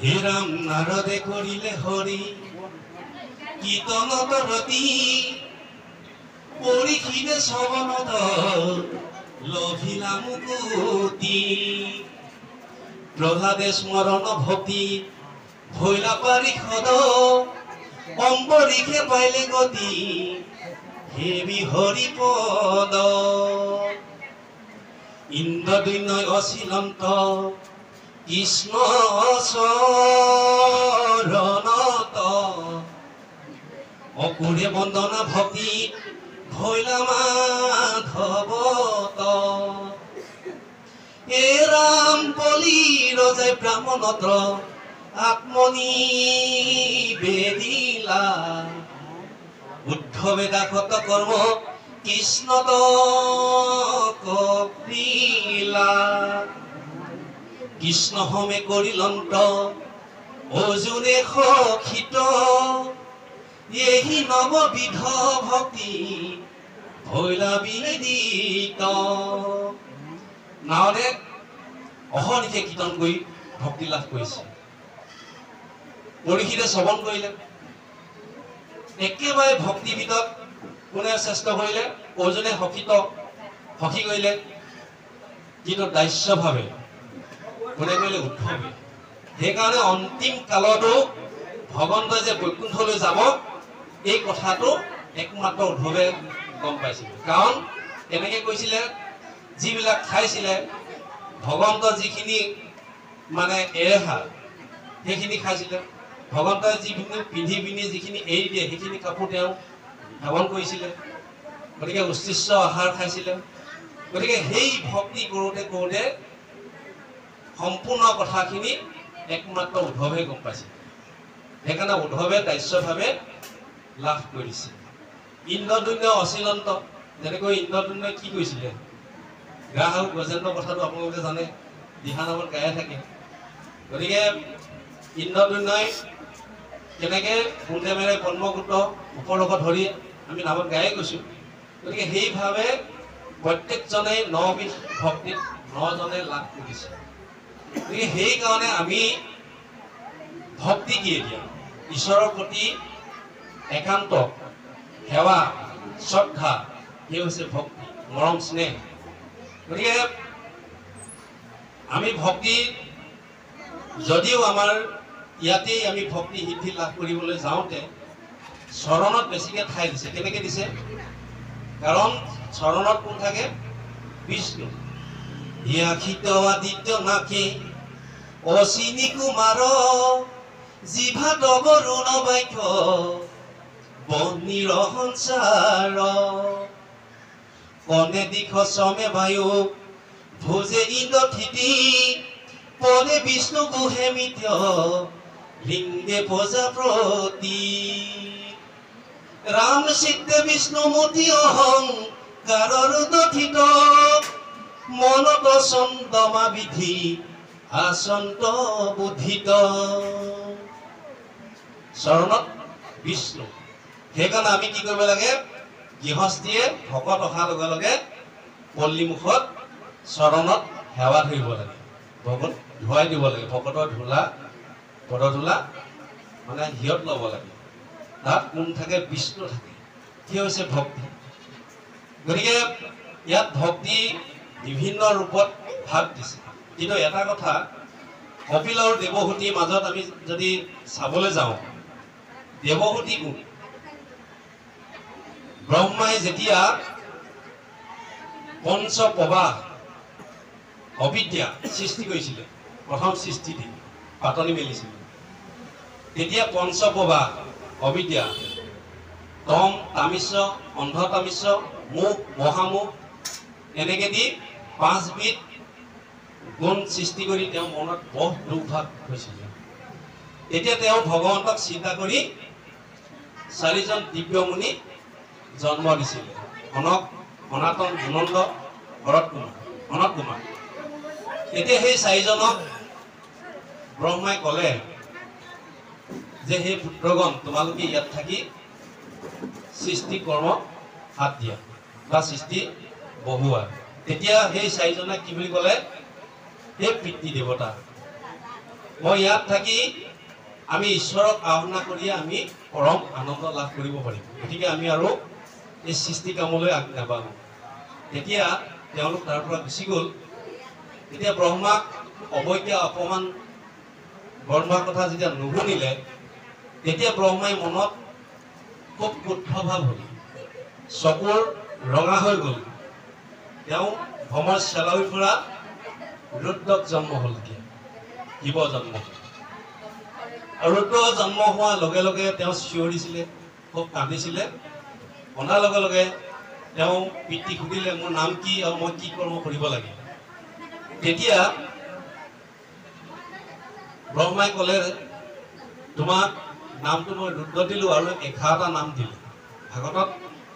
হে ৰাম নাৰদে কৰিলে হৰি কীৰ্তনত ৰতি পৰীক্ষিতে শ্ৰৱণত লভিলা মুকুতি প্ৰহ্লাদে স্মৰণ ভক্তি ভৈলা পাৰিষদ অম্বৰীষে পাইলে গতি হেবি হৰি পদ ইন্দ্ৰদৈন্যই অচিলন্ত কৃষ্ণ চৰণত অকুৰে বন্দনা ভক্তি ভৈলা মাধৱত হে ৰাম বলি ৰজাই ব্ৰাহ্মণত আত্মনি বেদিলা উদ্ধৱে দাসত কৰ্ম কৃষ্ণত কপিলা কৃষ্ণ হমে কৰিলন্ত অৰ্জুনে সখিত এহি নৱবিধ ভক্তি ভৈলা বিদিত নাৰদে অহৰ্নিশে কীৰ্তন কৰি ভক্তি লাভ কৰিছে পৰীক্ষিতে শ্ৰৱণ কৰিলে একেবাৰে ভক্তি ভিতৰত কোনে শ্ৰেষ্ঠ কৰিলে অৰ্জুনে সখী কৰিলে কিন্তু দাস্যভাৱে কোনে কৰিলে উদ্ধৱে সেইকাৰণে অন্তিম কালতো ভগৱন্তই যে বৈকুণ্ঠলৈ যাব এই কথাটো একমাত্ৰ উদ্ধৱে গম পাইছিল কাৰণ এনেকে কৈছিলে যিবিলাক খাইছিলে ভগৱন্তৰ যিখিনি মানে এৰেহা সেইখিনি খাইছিলে ভগৱন্তই যিখিনি পিন্ধি পিনি যিখিনি এৰি দিয়ে সেইখিনি কাপোৰ তেওঁ সেৱন কৰিছিলে গতিকে উচ্ছিষ্ট আহাৰ খাইছিলে গতিকে সেই ভক্তি কৰোঁতে কৰোঁতে সম্পূৰ্ণ কথাখিনি একমাত্ৰ উদ্ধৱে গম পাইছিল সেইকাৰণে উদ্ধৱে দাস্যভাৱে লাভ কৰিছে ইন্দ্ৰদৈন্য অচিলন্ত যেনেকৈ ইন্দ্ৰদৈন্যই কি কৈছিলে গ্ৰাহ আৰু গজেন্দ্ৰ কথাটো আপোনালোকে জানে দিহা নামত গায়ে থাকে গতিকে ইন্দ্ৰদৈন্যই কেনেকে কুন্দেমেৰে ব্ৰহ্মপুত্ৰ উপলক্ষ ধৰি আমি নামত গায়ে গৈছোঁ গতিকে সেইভাৱে প্ৰত্যেকজনে নবিধ ভক্তিত নজনে লাভ কৰিছে গতিকে সেইকাৰণে আমি ভক্তি কি এতিয়া ঈশ্বৰৰ প্ৰতি একান্ত সেৱা শ্ৰদ্ধা এই হৈছে ভক্তি মৰম স্নেহ গতিকে আমি ভক্তি যদিও আমাৰ ইয়াতেই আমি ভক্তি সিদ্ধি লাভ কৰিবলৈ যাওঁতে চৰণত বেছিকৈ ঠাই দিছে কেনেকৈ দিছে কাৰণ চৰণত কোন থাকে বিষ্ণু হিয়াখিত আদিত্য নাকে অচিনি কুমাৰ জিভাত বৰুণ বাক্য বহ্নিৰ সঞ্চাৰ কনে দিশ শ্ৰমে বায়ু ভোজে ইন্দ্ৰ থিতি পদে বিষ্ণু গুহে মিত্য লিংগে প্ৰজাপতি ৰাম চিত্তে বিষ্ণুমূৰ্তি অহংকাৰৰ দঠিত মনত চন্দমা বিধি আচন্ত বুদ্ধিত চৰণত বিষ্ণু সেইকাৰণে আমি কি কৰিব লাগে গৃহস্থীয়ে ভকত অহাৰ লগে লগে পল্লীমুখত চৰণত সেৱা ধৰিব লাগে ভকত ধুৱাই দিব লাগে ভকতৰ ধূলা পদধূলা মানে হিয়ত ল'ব লাগে তাত কোন থাকে বিষ্ণু থাকে কি হৈছে ভক্তি গতিকে ইয়াত ভক্তি বিভিন্ন ৰূপত ভাগ দিছে কিন্তু এটা কথা কপিল আৰু দেৱহূতিৰ মাজত আমি যদি চাবলৈ যাওঁ দেৱহূতি কোন ব্ৰহ্মাই যেতিয়া পঞ্চপ্ৰবাহ অবিদ্যা সৃষ্টি কৰিছিলে প্ৰথম সৃষ্টিতে পাতনি মেলিছিলে তেতিয়া পঞ্চপ্ৰবাহ অবিদ্যা তম তামিশ্য অন্ধ তামিশ্য মুখ মহামুখ এনেকৈ দি 5 বিধ গুণ সৃষ্টি কৰি তেওঁ মনত বহু দুৰ্ভাগ হৈছিলে তেতিয়া তেওঁ ভগৱন্তক চিন্তা কৰি 4জন দিব্যমুনি জন্ম দিছিলে কনক সনাতন গুণন্দ ভৰত কুমাৰ এতিয়া সেই 4জনক ব্ৰহ্মাই ক'লে যে সেই পুত্ৰগণ তোমালোকে ইয়াত থাকি সৃষ্টি কৰ্ম হাত দিয়া বা সৃষ্টি বহুৱা তেতিয়া সেই 4জনে কি বুলি ক'লে হে পিতৃ দেৱতা মই ইয়াত থাকি আমি ঈশ্বৰক আৰাধনা কৰি আমি পৰম আনন্দ লাভ কৰিব পাৰিম। গতিকে আমি আৰু এই সৃষ্টি কামলৈ আগ নাবাঢ়ো। তেতিয়া তেওঁলোক তাৰ পৰা গুচি গ'ল। তেতিয়া ব্ৰহ্মাক অৱজ্ঞা অপমান ব্ৰহ্মাৰ কথা যেতিয়া নুশুনিলে, তেতিয়া ব্ৰহ্মাই মনত খুব ক্ৰোধ ভাৱ হ'ল, চকুৰ ৰঙা হৈ গ'ল। তেওঁ ভ্ৰমৰ চেলাউৰিৰ পৰা ৰুদ্ৰক জন্ম হ'ল। এতিয়া শিৱ জন্ম হ'ল। আৰু ৰুদ্ৰ জন্ম হোৱাৰ লগে লগে তেওঁ চিঞৰিছিলে, খুব কান্দিছিলে। কন্দাৰ লগে লগে তেওঁ পিতৃক সুধিলে, মোৰ নাম কি আৰু মই কি কৰ্ম কৰিব লাগে। তেতিয়া ব্ৰহ্মাই ক'লে, তোমাক নামটো মই ৰুদ্ৰ দিলোঁ আৰু 11টা নাম দিলোঁ। ভাগৱতত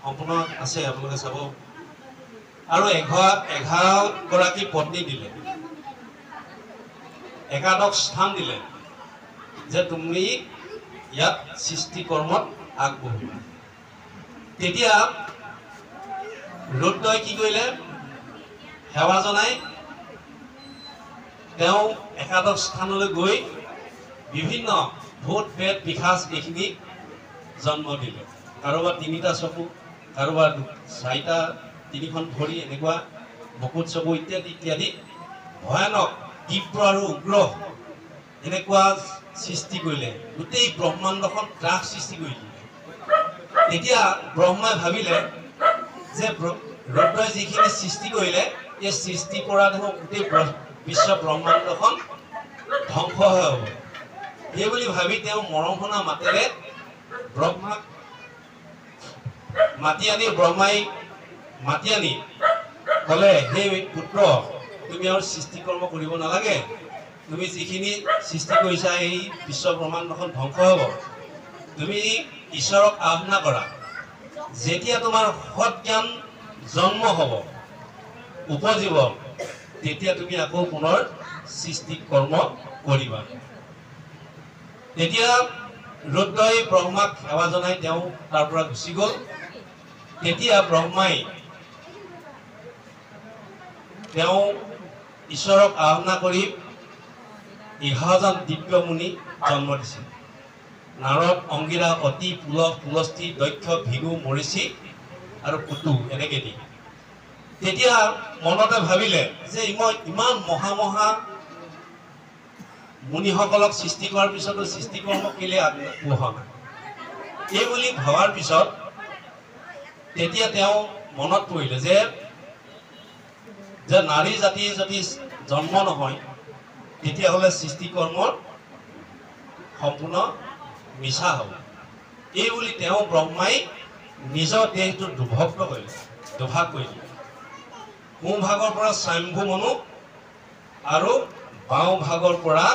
সম্পূৰ্ণ আছে, আপোনালোকে চাব। আৰু 11গৰাকী পত্নী দিলে, একাদশ স্থান দিলে যে তুমি ইয়াত সৃষ্টি কৰ্মত আগবঢ়িবা। তেতিয়া ৰুদ্ৰই কি কৰিলে, সেৱা জনাই তেওঁ একাদশ স্থানলৈ গৈ বিভিন্ন ভূত প্ৰেত পিশাচ এইখিনি জন্ম দিলে। কাৰোবাৰ 3টা চকু, কাৰোবাৰ 4টা, 3খন ভৰি, এনেকুৱা মুকুট চকু ইত্যাদি ইত্যাদি ভয়ানক তীব্ৰ আৰু উগ্ৰ এনেকুৱা সৃষ্টি কৰিলে। গোটেই ব্ৰহ্মাণ্ডখন ত্ৰাস সৃষ্টি কৰি দিলে। তেতিয়া ব্ৰহ্মাই ভাবিলে যে ৰুদ্ৰই যিখিনি সৃষ্টি কৰিলে, এই সৃষ্টি কৰা দেখোন গোটেই বিশ্ব ব্ৰহ্মাণ্ডখন ধ্বংস হৈ হ'ব। সেইবুলি ভাবি তেওঁ মৰমসনা মাতেৰে ব্ৰহ্মাক ব্ৰহ্মাই মাতি আনি ক'লে, হে পুত্ৰ, তুমি আৰু সৃষ্টি কৰ্ম কৰিব নালাগে। তুমি যিখিনি সৃষ্টি কৰিছা এই বিশ্ব ব্ৰহ্মাণ্ডখন ধ্বংস হ'ব। তুমি ঈশ্বৰক আৰাধনা কৰা। যেতিয়া তোমাৰ সৎ জ্ঞান জন্ম হ'ব, উপজিব, তেতিয়া তুমি আকৌ পুনৰ সৃষ্টি কৰ্ম কৰিবা। তেতিয়া ৰুদ্ৰই ব্ৰহ্মাক সেৱা জনাই তেওঁ তাৰ পৰা গুচি গ'ল। তেতিয়া ব্ৰহ্মাই তেওঁ ঈশ্বৰক আৰাধনা কৰি 11জন দিব্য মুনি জন্ম দিছিল। নাৰদ, অংগিৰা, অতি, পুলহ, পুলস্তি, দক্ষ, ভিগু, মৰিচি আৰু কুতু, এনেকে দি। তেতিয়া মনতে ভাবিলে যে মই ইমান মহা মুনিসকলক সৃষ্টি কৰাৰ পিছতো সৃষ্টি কৰ্ম কেলে আগবঢ়োৱা নাই। এই বুলি ভবাৰ পিছত তেতিয়া তেওঁ মনত পৰিলে যে নাৰী জাতি যদি জন্ম নহয়, তেতিয়াহ'লে সৃষ্টি কৰ্মৰ সম্পূৰ্ণ মিছা হ'ব। এই বুলি তেওঁ ব্ৰহ্মাই নিজৰ দেহটো দুভাগ কৰিলে। সোঁ ভাগৰ পৰা স্বয়ম্ভু মনু আৰু বাওঁ ভাগৰ পৰা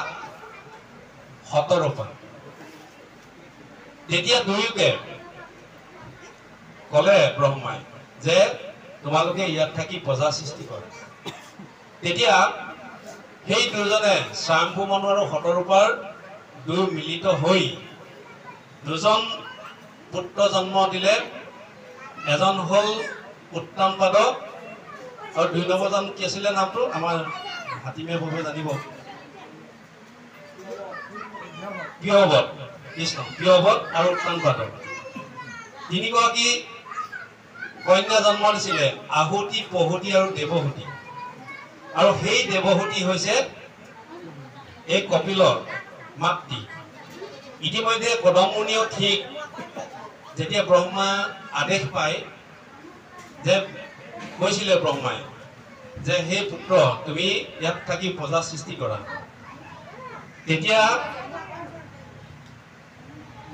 শতৰূপা। তেতিয়া দুয়োকে ক'লে ব্ৰহ্মাই যে তোমালোকে ইয়াত থাকি প্ৰজা সৃষ্টি কৰে। তেতিয়া সেই দুজনে স্বয়ম্ভু মনু আৰু শতৰূপাৰ দুয়ো মিলিত হৈ 2জন পুত্ৰ জন্ম দিলে। এজন হ'ল উত্তমপাদ আৰু 2 নম্বৰজন কি আছিলে নামটো, আমাৰ হাতীমে বাবে জানিব, প্ৰিয়ব্ৰত, কৃষ্ণ প্ৰিয়ব্ৰত আৰু উত্তমপাদ। 3গৰাকী কন্যা জন্ম দিছিলে, আহুতি, পহুতি আৰু দেৱহুতি। আৰু সেই দেৱহুতি হৈছে এই কপিলৰ মাতৃ। ইতিমধ্যে কদম মুনিও ঠিক যেতিয়া ব্ৰহ্মা আদেশ পায়, যে কৈছিলে ব্ৰহ্মাই যে হে পুত্ৰ, তুমি ইয়াত থাকি প্ৰজা সৃষ্টি কৰা। তেতিয়া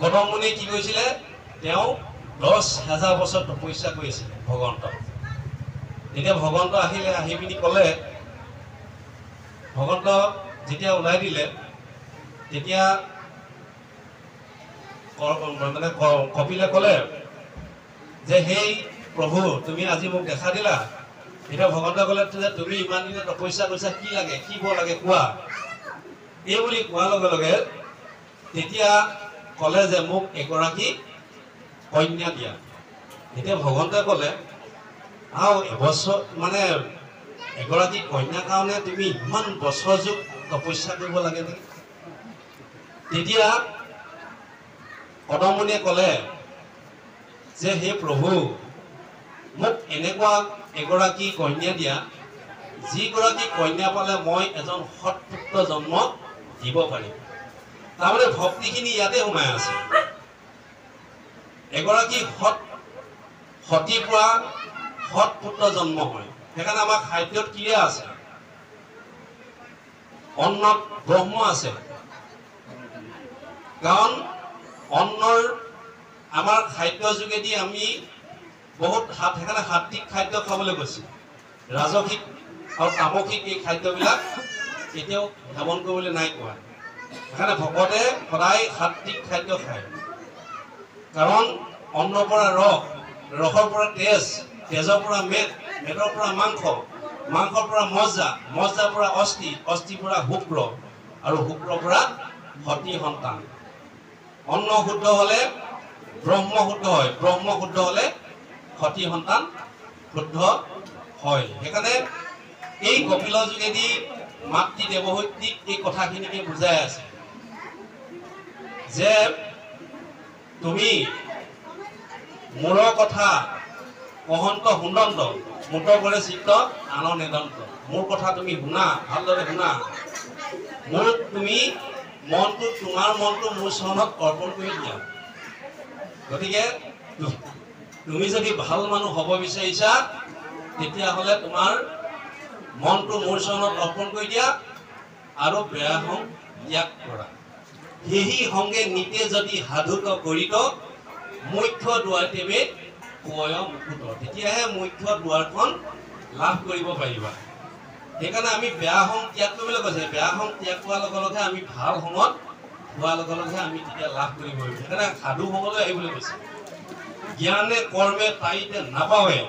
কদম মুনি কি কৰিছিলে, তেওঁ 10,000 বছৰ তপস্যা কৰিছিলে ভগৱন্তক। তেতিয়া ভগৱন্ত আহিলে, আহি পিনি ক'লে, ভগৱন্ত যেতিয়া ওলাই দিলে, তেতিয়া মানে কপিলে ক'লে যে সেই প্ৰভু, তুমি আজি মোক দেখা দিলা। এতিয়া ভগৱন্তই ক'লে যে তুমি ইমান দিনে তপস্যা কৰিছা, কি লাগে, কি বৰ লাগে কোৱা। এই বুলি কোৱাৰ লগে লগে তেতিয়া ক'লে যে মোক এগৰাকী কন্যা দিয়া। এতিয়া ভগৱন্তই ক'লে, আৰু এবছৰ মানে এগৰাকী কন্যাৰ কাৰণে তুমি ইমান বছৰ যুগ তপস্যা কৰিব লাগে নেকি? তেতিয়া কদমমুনিয়ে ক'লে যে হে প্ৰভু মোক এনেকুৱা এগৰাকী কন্যা দিয়া যিগৰাকী কন্যা পালে মই এজন সৎপুত্ৰ জন্ম দিব পাৰিম। তাৰমানে ভক্তিখিনি ইয়াতে সোমাই আছে। এগৰাকী সতীৰ পৰা সৎপুত্ৰ জন্ম হয়। সেইকাৰণে আমাৰ খাদ্যত ক্ৰিয়া আছে, অন্নত ব্ৰহ্ম আছে। কাৰণ অন্নৰ আমাৰ খাদ্য যোগেদি আমি বহুত সেইকাৰণে সাত্বিক খাদ্য খাবলৈ কৈছে। ৰাজসিক আৰু তামসিক এই খাদ্যবিলাক কেতিয়াও সেৱন কৰিবলৈ নাই কোৱা। সেইকাৰণে ভকতে সদায় সাত্বিক খাদ্য খায়। কাৰণ অন্নৰ পৰা ৰস, ৰসৰ পৰা তেজ, তেজৰ পৰা মেদ, মেদৰ পৰা মাংস, মাংসৰ পৰা মজ্জা, মজ্জাৰ পৰা অস্থি, অস্থিৰ পৰা শুক্ৰ, আৰু শুক্ৰৰ পৰা সতী সন্তান। অন্ন শুদ্ধ হলে ব্ৰহ্ম শুদ্ধ হয়, ব্ৰহ্ম শুদ্ধ হলে সতী সন্তান শুদ্ধ হয়। সেইকাৰণে এই কপিলৰ যোগেদি মাতৃ দেৱহত্যিক এই কথাখিনিকে বুজাই আছে যে তুমি মূৰৰ কথা কহন্ত সুন্দন্ত, মুত কৰে চিত্ত আন নেদন্ত। মোৰ কথা তুমি শুনা, ভালদৰে শুনা। তুমি মনটো, তোমাৰ মনটো মোৰ চৰণত অৰ্পণ কৰি দিয়া। গতিকে তুমি যদি ভাল মানুহ হ'ব বিচাৰিছা তেতিয়াহ'লে তোমাৰ মনটো মোৰ চৰণত অৰ্পণ কৰি দিয়া আৰু বেয়া সং ত্যাগ কৰা। সেহি সংগে নিতে যদি সাধুত কৰিত মুখ্য দুৱাৰতেৱে পয় মুকুট। তেতিয়াহে মুখ্য দুৱাৰখন লাভ কৰিব পাৰিবা। সেইকাৰণে আমি বেয়া সং ত্যাগ কৰিবলৈ কৈছে। বেয়া সং ত্যাগ কৰাৰ লগে লগে আমি ভাল সংগত হোৱাৰ লগে লগে আমি তেতিয়া লাভ কৰিব পাৰিম। সেইকাৰণে সাধু হ'বলৈ আহিবলৈ কৈছে। জ্ঞানে কৰ্মে তাইতে নাপাৱে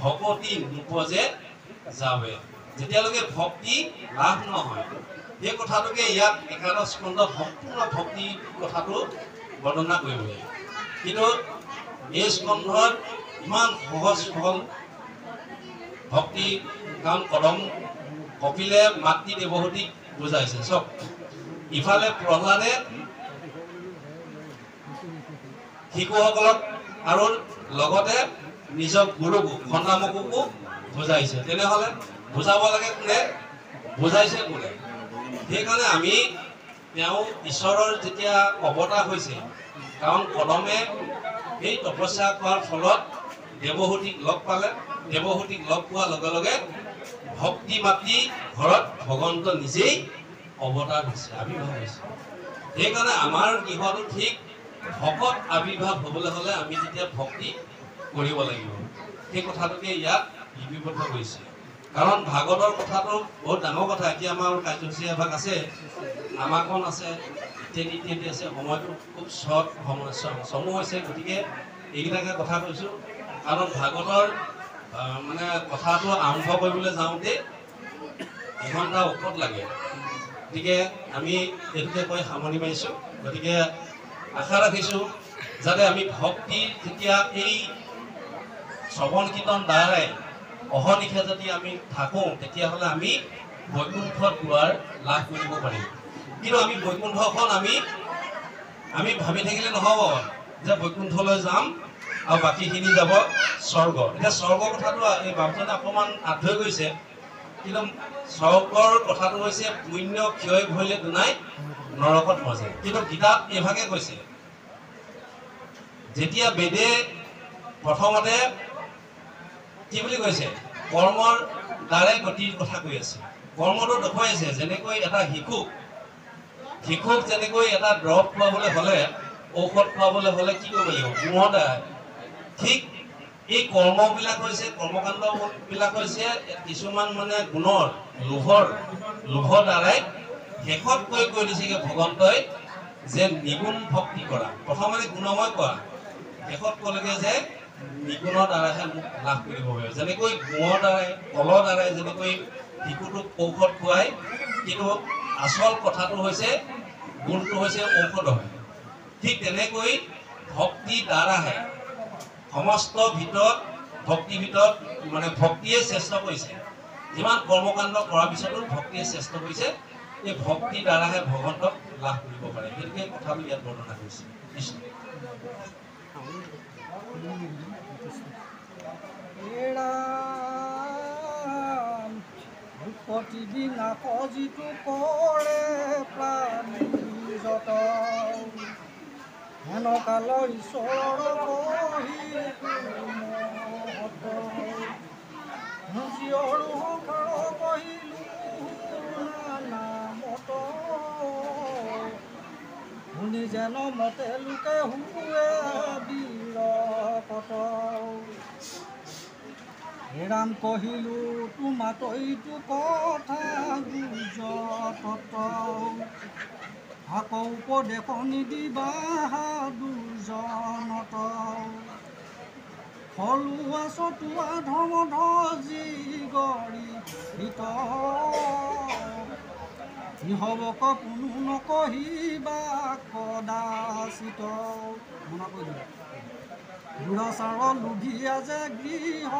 ভকতি নোপজে যাৱে। যেতিয়ালৈকে ভক্তি লাভ নহয়, সেই কথাটোকে ইয়াত একাদশ স্কন্ধত সম্পূৰ্ণ ভক্তি কথাটো বৰ্ণনা কৰিব লাগিব। কিন্তু এই স্কন্ধত ইমান সহজ সৰল ভক্তি, কাৰণ কপিলে মাতৃ দেৱহতীক বুজাইছে। চব ইফালে প্ৰহ্লাদে শিশুসকলক আৰু লগতে নিজৰ গুৰুকো সন্তানকো বুজাইছে। তেনেহ'লে বুজাব লাগে কোনে, বুজাইছে কোনে? সেইকাৰণে আমি তেওঁ ঈশ্বৰৰ যেতিয়া অৱতাৰ হৈছে, কাৰণ কদমে এই তপস্যা কৰাৰ ফলত দেৱহূতিক লগ পালে। দেৱহূতিক লগ পোৱাৰ লগে লগে ভক্তি মাতৃ ঘৰত ভগৱন্ত নিজেই অৱতাৰ হৈছে, আৱিৰ্ভাৱ হৈছে। সেইকাৰণে আমাৰ গৃহটো ঠিক ভকত আৱিৰ্ভাৱ হ'বলৈ হ'লে আমি যেতিয়া ভক্তি কৰিব লাগিব, সেই কথাটোকে ইয়াত লিপিবদ্ধ কৰিছে। কাৰণ ভাগৱতৰ কথাটো বহুত ডাঙৰ কথা। এতিয়া আমাৰ কাৰ্যসূচী এভাগ আছে, আমাকন আছে, ইত্যাদি ইত্যাদি আছে। সময়টো খুব চৰ্ট চমু হৈছে, গতিকে এইকেইটাকে কথা কৈছোঁ। কাৰণ ভাগৱতৰ মানে কথাটো আৰম্ভ কৰিবলৈ যাওঁতে এঘণ্টাৰ ওপৰত লাগে। গতিকে আমি এইটোকে কৈ সামৰণি মাৰিছোঁ। গতিকে আশা ৰাখিছোঁ যাতে আমি ভক্তি যেতিয়া এই শ্ৰৱণ কীৰ্তন দ্বাৰাই অহৰ্নিশে যদি আমি থাকোঁ, তেতিয়াহ'লে আমি বৈকুণ্ঠত দুৱাৰ লাভ কৰিব পাৰিম। কিন্তু আমি বৈকুণ্ঠখন আমি ভাবি থাকিলে নহ'ব যে বৈকুণ্ঠলৈ যাম আৰু বাকীখিনি যাব স্বৰ্গ। এতিয়া স্বৰ্গৰ কথাটো এই বামজনে অকণমান আঁতৰি গৈছে, কিন্তু স্বৰ্গৰ কথাটো হৈছে পুণ্য ক্ষয় ভৰিলে দুনাই নৰকত মজে। কিন্তু গীতাত এইভাগে কৈছে, যেতিয়া বেদে প্ৰথমতে কি বুলি কৈছে, কৰ্মৰ দ্বাৰাই গতিৰ কথা কৈ আছে। কৰ্মটো দেখুৱাইছে যেনেকৈ এটা শিশুক যেনেকৈ এটা দৰৱ খুৱাবলৈ হ'লে, ঔষধ খুৱাবলৈ হ'লে কি কৰিব লাগিব, গুণৰ দ্বাৰাই। ঠিক এই কৰ্মবিলাক হৈছে, কৰ্মকাণ্ডবিলাক হৈছে কিছুমান মানে গুণৰ, লোভৰ দ্বাৰাই শেষত কৈ দিছেগৈ ভগৱন্তই যে নিগুণ ভক্তি কৰা। প্ৰথমতে গুণময় কৰা, শেষত ক'লেগৈ যে নিগুণৰ দ্বাৰাহে মোক লাভ কৰিব পাৰিব। যেনেকৈ গুণৰ দ্বাৰাই, কলৰ দ্বাৰাই যেনেকৈ শিশুটোক ঔষধ খুৱাই, কিন্তু আচল কথাটো হৈছে গুণটো হৈছে ঔষধ হয়। ঠিক তেনেকৈ ভক্তি দ্বাৰাহে সমস্ত ভক্তিৰ ভিতৰত মানে ভক্তিয়ে শ্ৰেষ্ঠ কৰিছে। যিমান কৰ্মকাণ্ড কৰাৰ পিছতো ভক্তিয়ে শ্ৰেষ্ঠ কৰিছে। এই ভক্তিৰ দ্বাৰাহে ভগৱন্তক লাভ কৰিব পাৰে গতিকে কথাটো ইয়াত বৰ্ণনা কৰিছে কৃষ্ণ প্ৰতিদিনা যিটো কৰে প্ৰাণী যত হেন কাল ঈশ্বৰৰ জীয়ৰ সংসাৰ কহিলো নামত শুনি যেন মতে লোকে শুৱে বীৰকত হেৰাম কহিলো তোমাতৈটো কথা গুজত আকৌ উপদেশ নিদিবা দুজনত ফলোৱা চটোৱা ধৰ্মধি গৰি হিত ইহবক কোনো নকহিবা কদাচিত মনা কৈ দিবা দুৰাচাৰ লোভিয়া যে গৃহ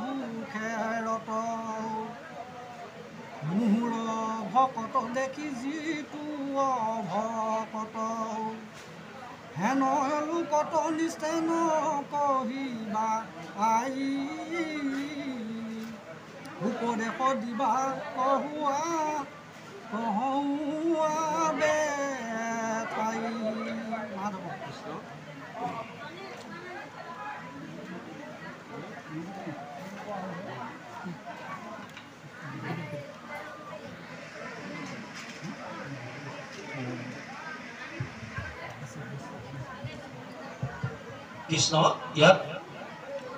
সুখেৰত মুহুৰ ভকত দেখি যিটো অভকত হেন লোকত নিষ্ঠে নকহিবা আই উপদেশ দিবা কহুৱা বেঠাই মাধৱ কৃষ্ণ কৃষ্ণ ইয়াত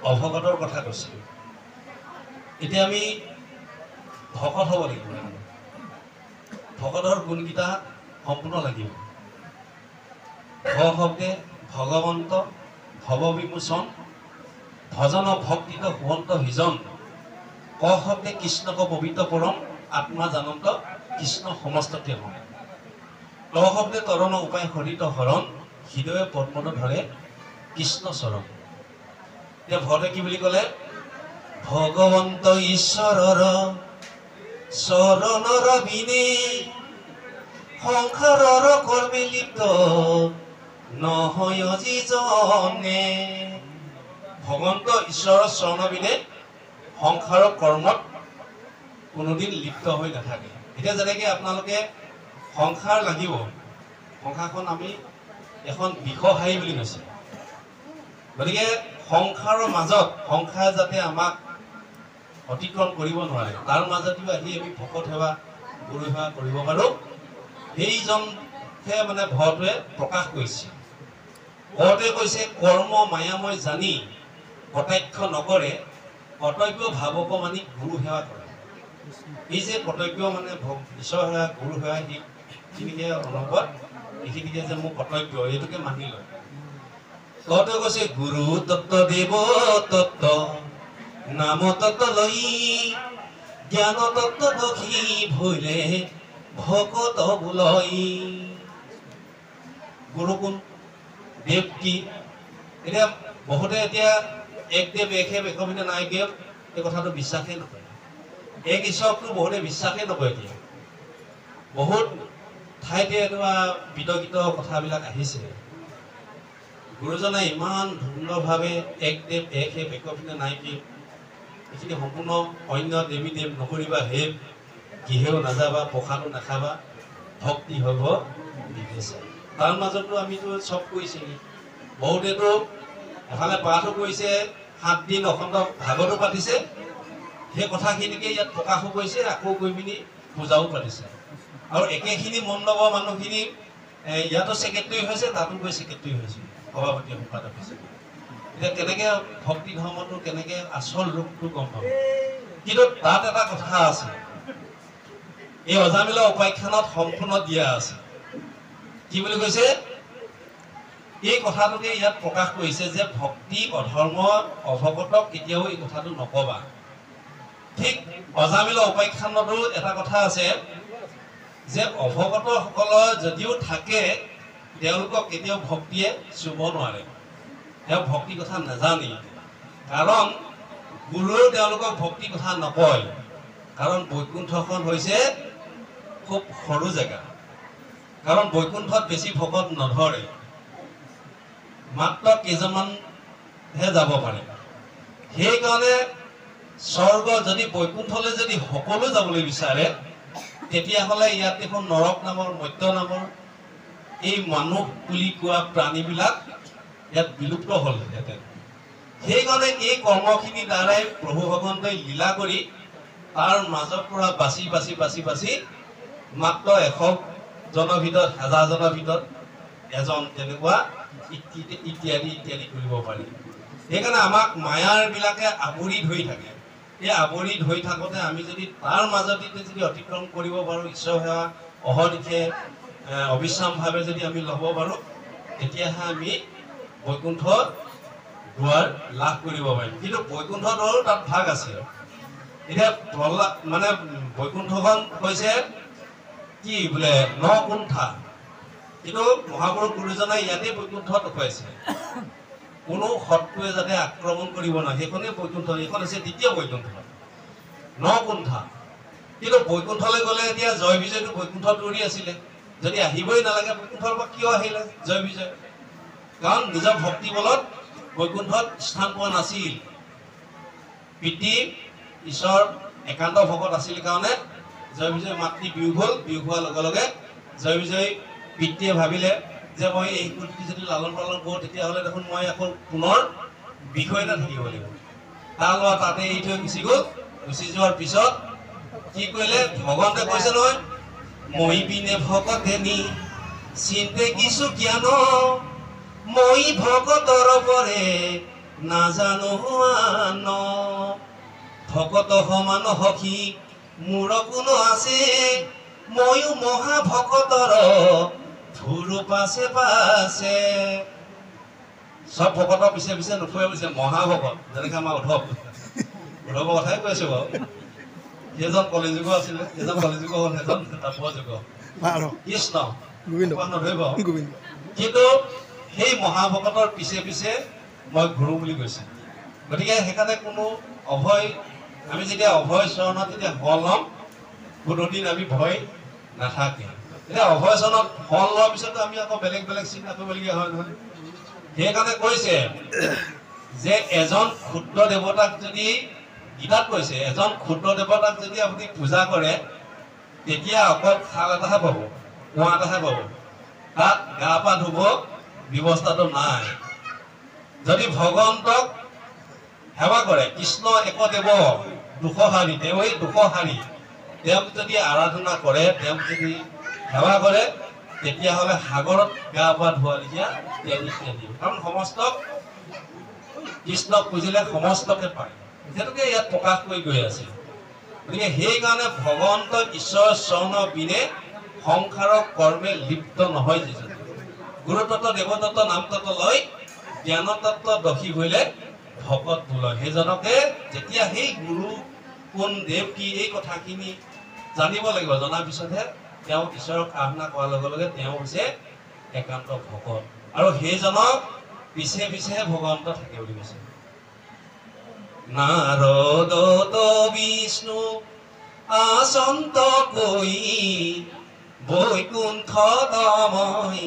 অভকতৰ কথা কৈছে এতিয়া আমি ভকত হ'ব লাগিব ভকতৰ গুণকেইটা সম্পূৰ্ণ লাগিব ভ শব্দে ভগৱন্ত ভৱ বিমোচন ভজন ভক্তিত সুৱন্ত হিজন ক শব্দে কৃষ্ণক পবিত্ৰ পৰম আত্মা জানন্ত কৃষ্ণ সমস্ততে হন ল শব্দে তৰণ উপায় হৰিত হৰণ হৃদয়ে পদ্মত ধৰে কৃষ্ণ চৰণ এতিয়া ভতে কি বুলি ক'লে ভগৱন্ত ঈশ্বৰৰ চৰণৰ বিনে সংসাৰৰ কৰ্মে লিপ্ত নহয় যিজনে ভগৱন্ত ঈশ্বৰৰ চৰণ বিনে সংসাৰৰ কৰ্মত কোনোদিন লিপ্ত হৈ নাথাকে এতিয়া যেনেকৈ আপোনালোকে সংসাৰ লাগিব সংসাৰখন আমি এখন বিষহাৰী বুলি কৈছে গতিকে সংসাৰৰ মাজত সংসাৰ যাতে আমাক অতিক্ৰম কৰিব নোৱাৰে তাৰ মাজতেও আহি আমি ভকত সেৱা গুৰু সেৱা কৰিব পাৰোঁ সেইজনহে মানে ভটোৱে প্ৰকাশ কৰিছে ভটোৱে কৈছে কৰ্ম মায়াময় জানি কটাক্ষ নকৰে কৰ্তব্য ভাৱক মানি গুৰু সেৱা কৰে এই যে কৰ্তব্য মানে ঈশ্বৰ সেৱা গুৰু সেৱা সেইখিনিকে অনুভৱ এইখিনিকে যে মোৰ কৰ্তব্য এইটোকে মানি লয় ভটোৱে কৈছে গুৰু তত্ত্ব দেৱ তত্ত্ব নাম তত্ত্ব লৈ জ্ঞান তত্ত্ব দখি ভৈলে ভকত বোলই গুৰু কোন দেৱ কি এতিয়া বহুতে এতিয়া এক দেৱ একহে একবিধ নাই দেৱ এই কথাটো বিশ্বাসেই নকৰে এক ঈশ্বৰকটো বহুতে বিশ্বাসেই নকৰে এতিয়া বহুত ঠাইতে এনেকুৱা বিতৰ্কিত কথাবিলাক আহিছে গুৰুজনে ইমান সুন্দৰভাৱে এক দেৱ একহে একবিধ নাই দেৱ এইখিনি সম্পূৰ্ণ অন্য দেৱী দেৱ নকৰিবা হে গৃহেও নাযাবা প্ৰসাদো নাখাবা ভক্তি হ'ব বিবেচা তাৰ মাজতো আমিতো চব কৰিছে বহুতেতো এফালে পাঠো কৰিছে 7 দিন অখণ্ড ভাগৱতো পাতিছে সেই কথাখিনিকে ইয়াত প্ৰকাশো কৰিছে আকৌ গৈ পিনি পূজাও পাতিছে আৰু একেখিনি মন ল'ব মানুহখিনি ইয়াতো ছেক্ৰেটাৰী হৈছে তাতো গৈ ছেক্ৰেটাৰী হৈছে সভাপতি সম্পাদক হৈছে এতিয়া কেনেকৈ ভক্তি ধৰ্মটো কেনেকৈ আচল ৰূপটো গম পাব কিন্তু তাত এটা কথা আছে এই অজামিলা উপাখ্যানত সম্পূৰ্ণ দিয়া আছে কি বুলি কৈছে এই কথাটোকে ইয়াত প্ৰকাশ কৰিছে যে ভক্তি অধৰ্ম অভগতক কেতিয়াও এই কথাটো নকবা ঠিক অজামিলা উপাখ্যানতো এটা কথা আছে যে অভগতসকলৰ যদিও থাকে তেওঁলোকক কেতিয়াও ভক্তিয়ে চুব নোৱাৰে তেওঁ ভক্তি কথা নাজানে কাৰণ গুৰুও তেওঁলোকক ভক্তি কথা নকয় কাৰণ বৈকুণ্ঠখন হৈছে খুব সৰু জেগা কাৰণ বৈকুণ্ঠত বেছি ভকত নধৰে, মাত্ৰ কেইজনমানহে যাব পাৰে। সেইকাৰণে স্বৰ্গ যদি বৈকুণ্ঠলৈ যদি সকলো যাবলৈ বিচাৰে, তেতিয়াহ'লে ইয়াত দেখোন নৰক নামৰ মৰ্ত্য নামৰ এই মানুহ বুলি কোৱা প্ৰাণীবিলাক ইয়াত বিলুপ্ত হ'লহেঁতেন। সেইকাৰণে এই কৰ্মখিনিৰ দ্বাৰাই প্ৰভু ভগৱন্তই লীলা কৰি তাৰ মাজৰ পৰা বাছি বাছি বাছি বাছি মাত্ৰ 100 জনৰ ভিতৰত, 1000 জনৰ ভিতৰত এজন তেনেকুৱা ইত্যাদি ইত্যাদি কৰিব পাৰি। সেইকাৰণে আমাক মায়াৰ বিলাকে আৱৰি ধৰি থাকে। এই আৱৰি ধৰি থাকোঁতে আমি যদি তাৰ মাজতে যদি অতিক্ৰম কৰিব পাৰোঁ, ঈশ্বৰ সেৱা অহদিশে অবিশ্ৰামভাৱে যদি আমি ল'ব পাৰোঁ, তেতিয়াহে আমি বৈকুণ্ঠ দুৱাৰ লাভ কৰিব পাৰিম। কিন্তু বৈকুণ্ঠ দুৱাৰো তাত ভাগ আছে। এতিয়া মানে বৈকুণ্ঠখন হৈছে কি বোলে 9 কুণ্ঠা, কিন্তু মহাপুৰুষ গুৰুজনে ইয়াতেই বৈকুণ্ঠত দেখুৱাইছে কোনো শত্ৰুৱে যাতে আক্ৰমণ কৰিব নোৱাৰে, সেইখনেই বৈকুণ্ঠ। এইখন হৈছে দ্বিতীয় বৈকুণ্ঠ, 9 কুণ্ঠা। কিন্তু বৈকুণ্ঠলৈ গ'লে এতিয়া জয় বিজয়টো বৈকুণ্ঠত দৌৰি আছিলে, যদি আহিবই নালাগে বৈকুণ্ঠৰ পৰা কিয় আহিলে জয় বিজয়? কাৰণ নিজৰ ভক্তি বলত বৈকুণ্ঠত স্থান পোৱা নাছিল। পিতৃ ঈশ্বৰ একান্ত ভকত আছিল কাৰণে জয় বিজয় মাতৃ বিয়োগ হ'ল। বিয়োগ হোৱাৰ লগে লগে জয় বিজয় পিতৃয়ে ভাবিলে যে মই এই কুলটি যদি লালন পালন কৰোঁ, তেতিয়াহ'লে দেখোন মই আকৌ পুনৰ বিষয় এটা থাকিব লাগিব। তাৰ ল'ৰা তাতে এৰি থৈ গুচি গ'ল। গুচি যোৱাৰ পিছত কি কৰিলে? ভগৱন্তে কৈছে নহয়, মই বিনে ভকতেনি চিন্তে কিছু জ্ঞান, মই ভকতৰ পৰে নাজানো আন। ভকত সমান সখী মোৰ কোনো আছে, ময়ো মহাভকতৰ ধুৰু পাছে পাছে। চব ভকতৰ পিছে পিছে নুফুৰে বুলিছে, মহাভকত যেনেকে আমাৰ উদ্ধৱৰ কথাই কৈ আছো বাৰু। সেইজন কলিযুগ আছিলে, সেইজন কলিযুগ হ'ল, সেইজন তাপৰ যুগ কৃষ্ণ নধৰিব। কিন্তু সেই মহাভকতৰ পিছে পিছে মই ঘূৰো বুলি কৈছে। গতিকে সেইকাৰণে কোনো অভয়, আমি যেতিয়া অভয় চৰণত যেতিয়া হল ল'ম, কোনোদিন আমি ভয় নাথাকে। এতিয়া অভয় চৰণত হল লোৱাৰ পিছতো আমি আকৌ বেলেগ বেলেগ চিন্তা কৰিবলগীয়া হয় নহয়। সেইকাৰণে কৈছে যে এজন ক্ষুদ্ৰ দেৱতাক যদি, গীতাত কৈছে এজন ক্ষুদ্ৰ দেৱতাক যদি আপুনি পূজা কৰে, তেতিয়া অকল খাল এটাহে পাব, কুঁৱা এটাহে পাব, তাত গা পা ধুব ব্যৱস্থাটো নাই। যদি ভগৱন্তক সেৱা কৰে, কৃষ্ণ একদেৱ দুখহাৰী, তেওঁ এই দুখহাৰী, তেওঁক যদি আৰাধনা কৰে, তেওঁক যদি সেৱা কৰে, তেতিয়াহ'লে সাগৰত গা পা ধোৱা লেখীয়া ইত্যাদি ইত্যাদি। কাৰণ সমস্ত কৃষ্ণক পুজিলে সমস্তকে পায়, সেইটোকে ইয়াত প্ৰকাশ কৰি গৈ আছে। গতিকে সেইকাৰণে ভগৱন্ত ঈশ্বৰৰ চৰণৰ বিনে সংসাৰৰ কৰ্মে লিপ্ত নহয় যিজন। গুৰুতত্ব দেৱতত্ব নামতত্ব লৈ জ্ঞানতত্ব দশী হৈলে ভকত বোলয়। সেইজনকে যেতিয়া সেই গুৰু কোন দেৱ কি এই কথাখিনি জানিব লাগিব, জনাৰ পিছতহে তেওঁ ঈশ্বৰক আৰাধনা কৰাৰ লগে লগে তেওঁ হৈছে একান্ত ভকত। আৰু সেইজনক পিছে পিছেহে ভগৱন্ত থাকে বুলি কৈছে। নাৰদ বিষ্ণু আচন্ত কৈ বৈকুণ্ঠত মই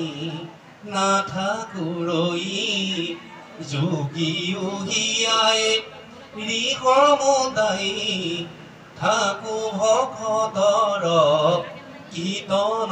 নাথাকুৰৈ, যোগী উহিয়াই ঋষমুদাই থাকো ভকতৰ কীৰ্তন।